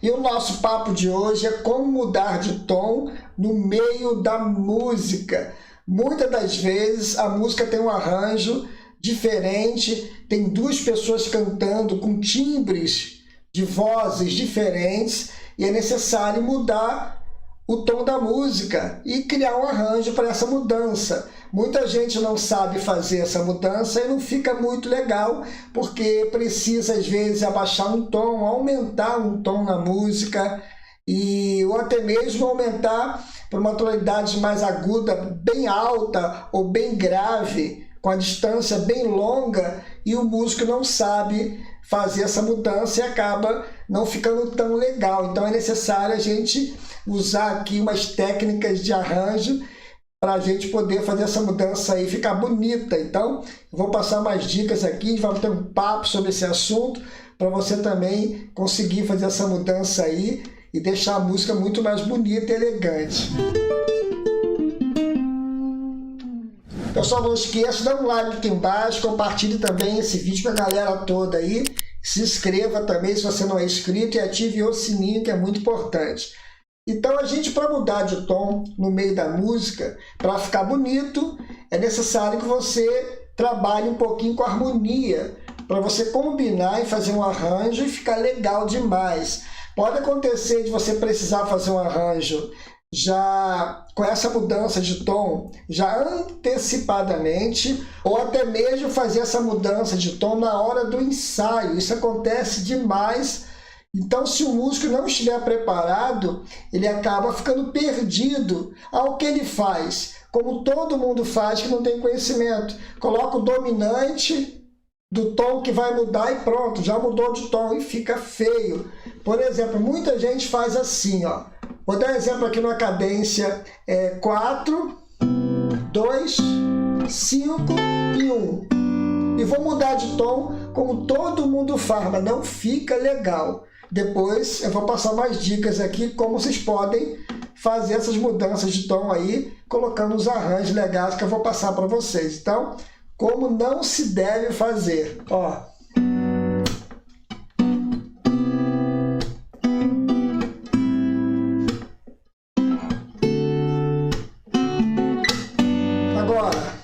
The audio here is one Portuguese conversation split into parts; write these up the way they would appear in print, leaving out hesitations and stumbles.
E o nosso papo de hoje é como mudar de tom no meio da música. Muitas das vezes a música tem um arranjo diferente, tem duas pessoas cantando com timbres de vozes diferentes e é necessário mudar o tom da música e criar um arranjo para essa mudança. Muita gente não sabe fazer essa mudança e não fica muito legal, porque precisa às vezes abaixar um tom, aumentar um tom na música, ou até mesmo aumentar para uma tonalidade mais aguda, bem alta ou bem grave, com a distância bem longa, e o músico não sabe fazer essa mudança e acaba não ficando tão legal. Então é necessário a gente usar aqui umas técnicas de arranjo para a gente poder fazer essa mudança aí ficar bonita. Então, eu vou passar mais dicas aqui, vamos ter um papo sobre esse assunto, para você também conseguir fazer essa mudança aí e deixar a música muito mais bonita e elegante. Pessoal, não esqueça, dá um like aqui embaixo, compartilhe também esse vídeo com a galera toda aí, se inscreva também se você não é inscrito e ative o sininho, que é muito importante. Então, a gente, para mudar de tom no meio da música, para ficar bonito, é necessário que você trabalhe um pouquinho com a harmonia, para você combinar e fazer um arranjo e ficar legal demais. Pode acontecer de você precisar fazer um arranjo já com essa mudança de tom, já antecipadamente, ou até mesmo fazer essa mudança de tom na hora do ensaio. Isso acontece demais. Então, se o músico não estiver preparado, ele acaba ficando perdido ao que ele faz, como todo mundo faz que não tem conhecimento. Coloca o dominante do tom que vai mudar e pronto, já mudou de tom e fica feio. Por exemplo, muita gente faz assim, ó. Vou dar um exemplo aqui numa cadência 4, 2, 5 e 1. E vou mudar de tom como todo mundo faz, mas não fica legal. Depois eu vou passar mais dicas aqui como vocês podem fazer essas mudanças de tom aí, colocando os arranjos legais que eu vou passar para vocês. Então, como não se deve fazer. Ó. Agora.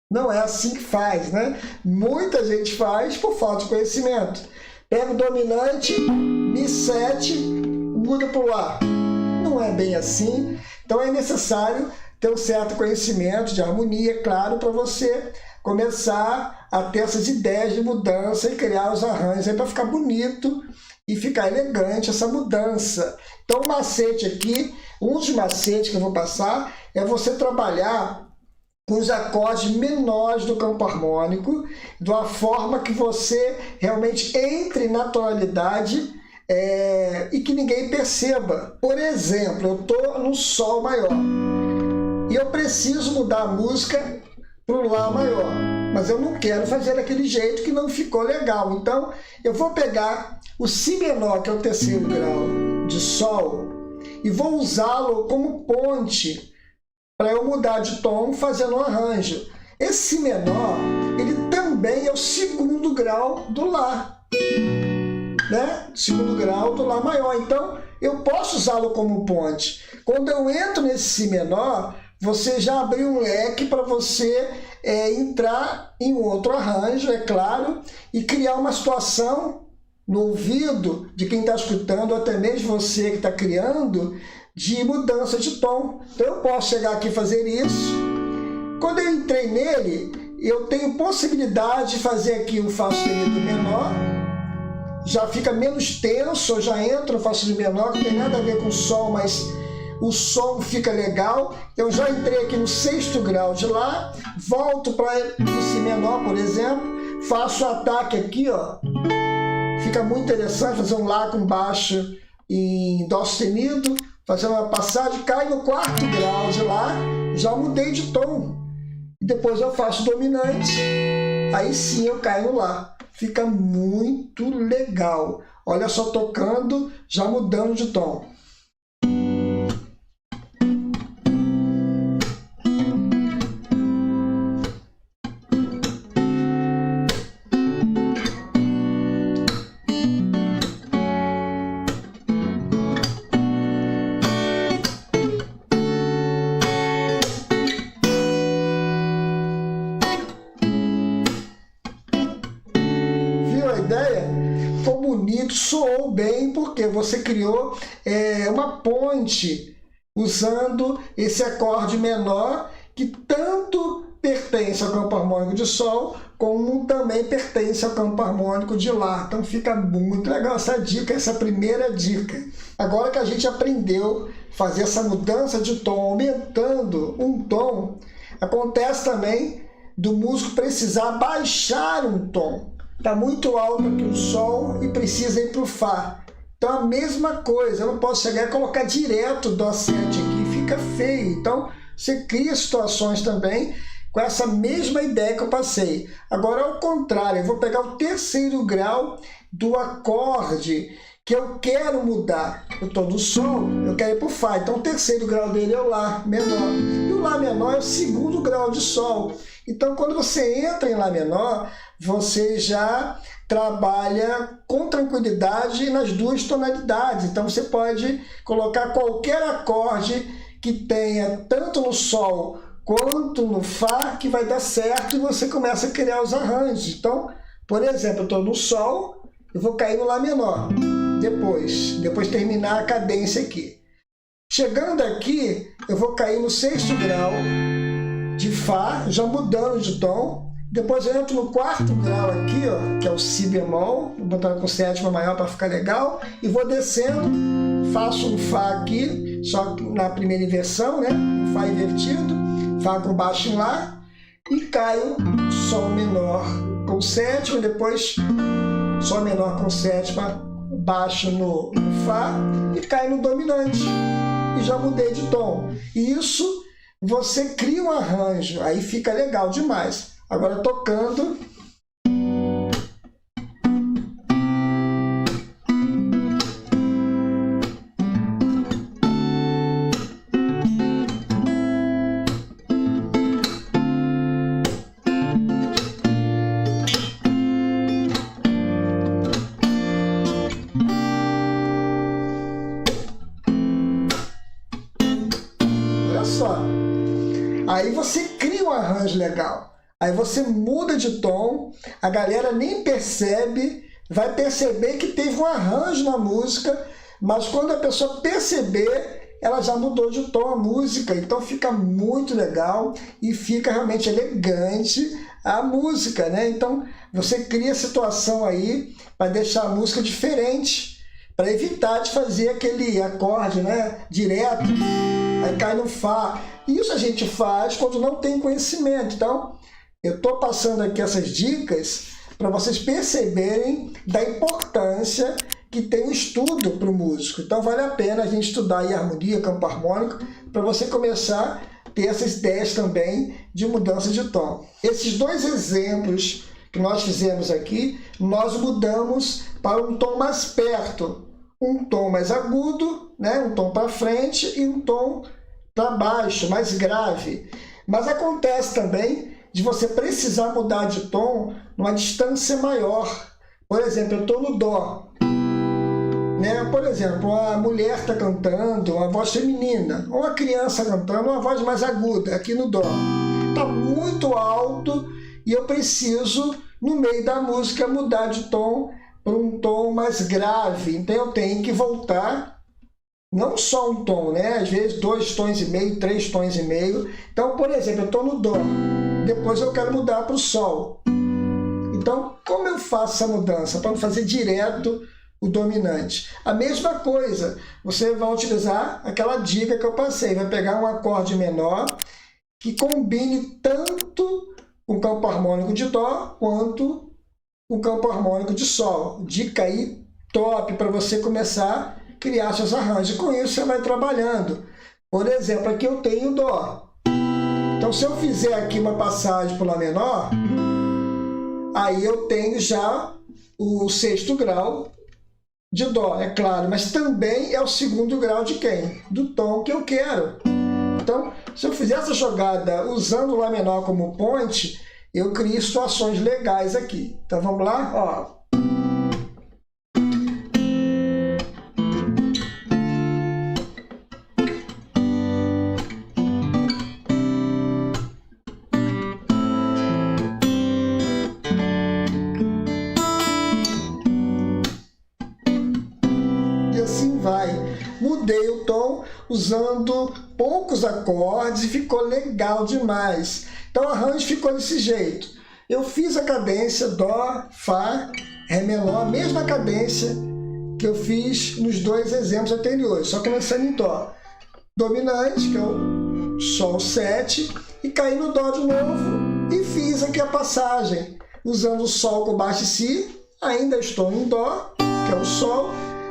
Não é assim que faz, né? Muita gente faz por falta de conhecimento. Pega o dominante, Mi7, muda para o Lá. Não é bem assim. Então é necessário ter um certo conhecimento de harmonia, claro, para você começar a ter essas ideias de mudança e criar os arranjos para ficar bonito e ficar elegante essa mudança. Então o macete aqui, um dos macetes que eu vou passar é você trabalhar com os acordes menores do campo harmônico, de uma forma que você realmente entre na tonalidade e que ninguém perceba. Por exemplo, eu estou no Sol maior e eu preciso mudar a música para o Lá maior, mas eu não quero fazer daquele jeito que não ficou legal. Então, eu vou pegar o Si menor, que é o terceiro grau de Sol, e vou usá-lo como ponte para eu mudar de tom fazendo um arranjo. Esse Si menor, ele também é o segundo grau do Lá, né? Segundo grau do Lá maior. Então, eu posso usá-lo como ponte. Quando eu entro nesse Si menor, você já abriu um leque para você entrar em um outro arranjo, é claro, e criar uma situação no ouvido de quem está escutando, ou até mesmo você que está criando, de mudança de tom. Então eu posso chegar aqui e fazer isso. Quando eu entrei nele, eu tenho possibilidade de fazer aqui um Fá sustenido menor, já fica menos tenso, eu já entro no Fá sustenido menor, que não tem nada a ver com o Sol, mas o som fica legal. Eu já entrei aqui no sexto grau de Lá, volto para o Si menor, por exemplo, faço o ataque aqui, ó. Fica muito interessante fazer um Lá com baixo em Dó sustenido, fazer uma passagem, cai no quarto grau de Lá, já mudei de tom. E depois eu faço dominante, aí sim eu caio no Lá. Fica muito legal. Olha só, tocando, já mudando de tom. soou bem porque você criou uma ponte usando esse acorde menor que tanto pertence ao campo harmônico de Sol, como também pertence ao campo harmônico de Lá. Então fica muito legal essa dica, essa primeira dica. Agora que a gente aprendeu a fazer essa mudança de tom, aumentando um tom, acontece também do músico precisar baixar um tom. Está muito alto aqui o Sol e precisa ir para o Fá. Então a mesma coisa, eu não posso chegar e colocar direto o Dó 7 aqui, fica feio. Então você cria situações também com essa mesma ideia que eu passei. Agora, ao contrário, eu vou pegar o terceiro grau do acorde que eu quero mudar. Eu estou no Sol, eu quero ir para o Fá. Então, o terceiro grau dele é o Lá menor. E o Lá menor é o segundo grau de Sol. Então, quando você entra em Lá menor, você já trabalha com tranquilidade nas duas tonalidades. Então, você pode colocar qualquer acorde que tenha tanto no Sol quanto no Fá, que vai dar certo, e você começa a criar os arranjos. Então, por exemplo, eu estou no Sol, eu vou cair no Lá menor, depois terminar a cadência aqui. Chegando aqui, eu vou cair no sexto grau de Fá, já mudando de tom. Depois eu entro no quarto grau aqui, ó, que é o Si bemol, vou botar com sétima maior para ficar legal, e vou descendo, faço um Fá aqui, só na primeira inversão, né? Um Fá invertido, Fá com baixo em Lá, e caio Sol menor com sétima, depois Sol menor com sétima, baixo no Fá, e caio no dominante, e já mudei de tom. E isso você cria um arranjo, aí fica legal demais. Agora tocando. Olha só. Aí você cria um arranjo legal. Aí você muda de tom, a galera nem percebe, vai perceber que teve um arranjo na música, mas quando a pessoa perceber, ela já mudou de tom a música. Então fica muito legal e fica realmente elegante a música, né? Então você cria situação aí para deixar a música diferente, para evitar de fazer aquele acorde, né, direto, aí cai no Fá. Isso a gente faz quando não tem conhecimento. Então, eu estou passando aqui essas dicas para vocês perceberem da importância que tem o estudo para o músico. Então, vale a pena a gente estudar aí harmonia, campo harmônico, para você começar a ter essas ideias também de mudança de tom. Esses dois exemplos que nós fizemos aqui, nós mudamos para um tom mais perto, um tom mais agudo, né? Um tom para frente e um tom para baixo, mais grave. Mas acontece também de você precisar mudar de tom numa distância maior. Por exemplo, eu estou no Dó. Né? Por exemplo, a mulher está cantando, uma voz feminina, ou a criança cantando, uma voz mais aguda, aqui no Dó. Está muito alto e eu preciso, no meio da música, mudar de tom para um tom mais grave. Então eu tenho que voltar, não só um tom, né? Às vezes 2 tons e meio, 3 tons e meio. Então, por exemplo, eu estou no Dó, depois eu quero mudar para o Sol. Então, como eu faço essa mudança? Para não fazer direto o dominante. A mesma coisa, você vai utilizar aquela dica que eu passei, vai pegar um acorde menor que combine tanto com o campo harmônico de Dó quanto com o campo harmônico de Sol. Dica aí top para você começar a criar seus arranjos. Com isso você vai trabalhando. Por exemplo, aqui eu tenho Dó. Então, se eu fizer aqui uma passagem para o Lá menor, aí eu tenho já o 6º grau de Dó, é claro, mas também é o 2º grau de quem? Do tom que eu quero. Então, se eu fizer essa jogada usando o Lá menor como ponte, eu crio situações legais aqui. Então, vamos lá? Ó. mudei o tom usando poucos acordes e ficou legal demais. Então o arranjo ficou desse jeito. Eu fiz a cadência Dó, Fá, Ré menor, a mesma cadência que eu fiz nos dois exemplos anteriores, só começando em Dó dominante, que é o Sol 7, e caí no Dó de novo e fiz aqui a passagem, usando o Sol com baixo e Si, ainda estou em Dó, que é o Sol,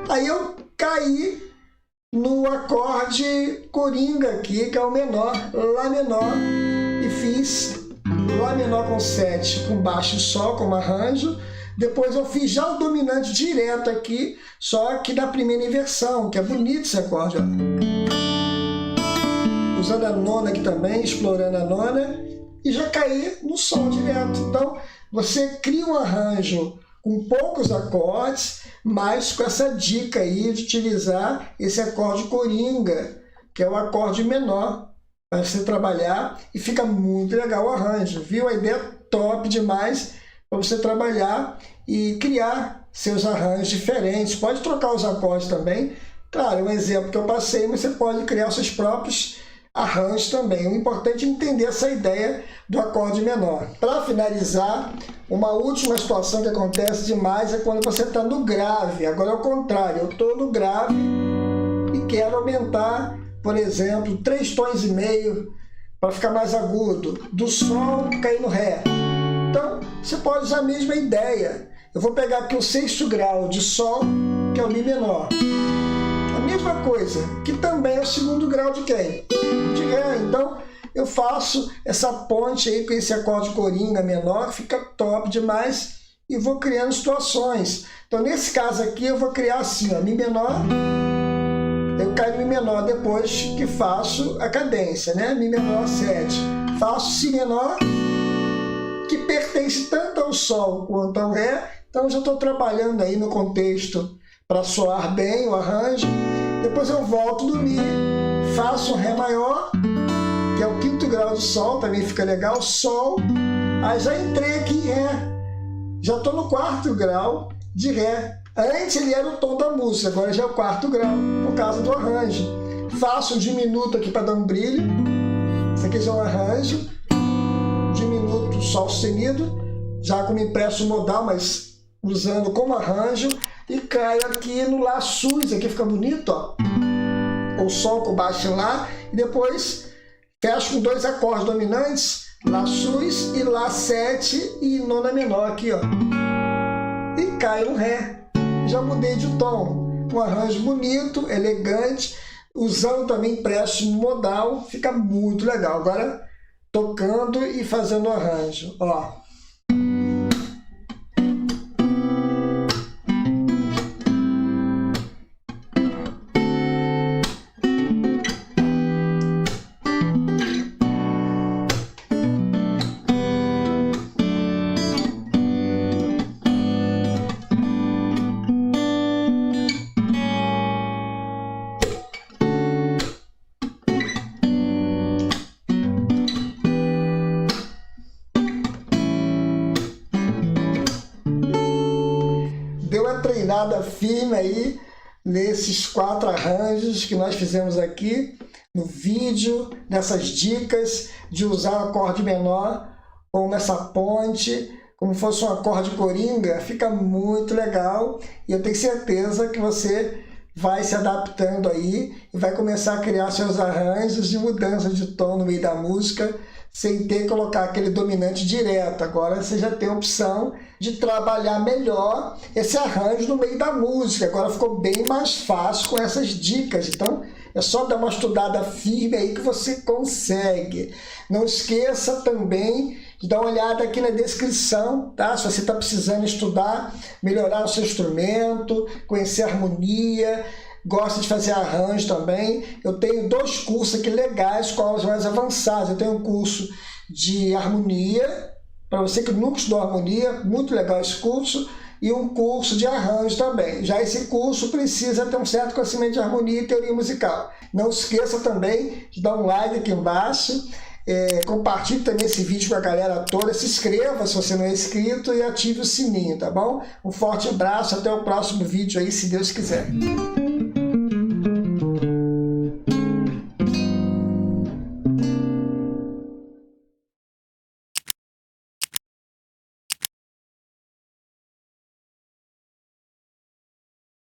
aí eu caí no acorde coringa aqui, que é o menor, Lá menor, e fiz Lá menor com 7, com baixo e Sol como arranjo. Depois eu fiz já o dominante direto aqui, só que na primeira inversão, que é bonito esse acorde, ó. Usando a nona aqui também, explorando a nona, e já caí no Sol direto. Então, você cria um arranjo com poucos acordes, mas com essa dica aí de utilizar esse acorde coringa, que é o acorde menor, para você trabalhar, e fica muito legal o arranjo, viu? A ideia é top demais para você trabalhar e criar seus arranjos diferentes. Pode trocar os acordes também. Claro, é um exemplo que eu passei, mas você pode criar os seus próprios arranjos também. O importante é entender essa ideia do acorde menor. Para finalizar, uma última situação que acontece demais é quando você está no grave. Agora é o contrário, eu estou no grave e quero aumentar, por exemplo, 3 tons e meio para ficar mais agudo, do Sol cair no Ré. Então, você pode usar a mesma ideia. Eu vou pegar aqui o 6º grau de Sol, que é o Mi menor. A mesma coisa, que também é o 2º grau de quem? De Ré. Então, eu faço essa ponte aí com esse acorde coringa menor, fica top demais, e vou criando situações. Então, nesse caso aqui, eu vou criar assim, ó, Mi menor, eu caio no Mi menor depois que faço a cadência, né? Mi menor 7. Faço Si menor, que pertence tanto ao Sol quanto ao Ré, então já estou trabalhando aí no contexto para soar bem o arranjo. Depois eu volto do Mi, faço um Ré maior, que é o 5º grau do Sol, também fica legal, Sol, aí já entrei aqui em Ré, já estou no 4º grau de Ré. Antes ele era o tom da música, agora já é o 4º grau, por causa do arranjo. Faço um diminuto aqui para dar um brilho, esse aqui já é um arranjo, diminuto, Sol sustenido, já como impresso modal, mas usando como arranjo, e caio aqui no Lá sus, aqui fica bonito, ó, o Sol com baixo em Lá, e depois fecho com 2 acordes dominantes, Lá sus e Lá 7 e nona menor aqui, ó, e caio no Ré. Já mudei de tom, um arranjo bonito, elegante, usando também empréstimo modal, fica muito legal. Agora tocando e fazendo o arranjo, ó. Treinada firme aí nesses 4 arranjos que nós fizemos aqui no vídeo, nessas dicas de usar o acorde menor como essa ponte, como fosse um acorde coringa, fica muito legal e eu tenho certeza que você vai se adaptando aí e vai começar a criar seus arranjos de mudança de tom no meio da música, sem ter que colocar aquele dominante direto. Agora você já tem a opção de trabalhar melhor esse arranjo no meio da música. Agora ficou bem mais fácil com essas dicas. Então é só dar uma estudada firme aí que você consegue. Não esqueça também de dar uma olhada aqui na descrição, tá? Se você está precisando estudar, melhorar o seu instrumento, conhecer harmonia, gosta de fazer arranjo também, eu tenho 2 cursos aqui legais, com aulas mais avançadas. Eu tenho um curso de harmonia, para você que nunca estudou harmonia, muito legal esse curso, e um curso de arranjo também. Já esse curso precisa ter um certo conhecimento de harmonia e teoria musical. Não esqueça também de dar um like aqui embaixo, compartilhe também esse vídeo com a galera toda, se inscreva se você não é inscrito e ative o sininho, tá bom? Um forte abraço, até o próximo vídeo aí, se Deus quiser.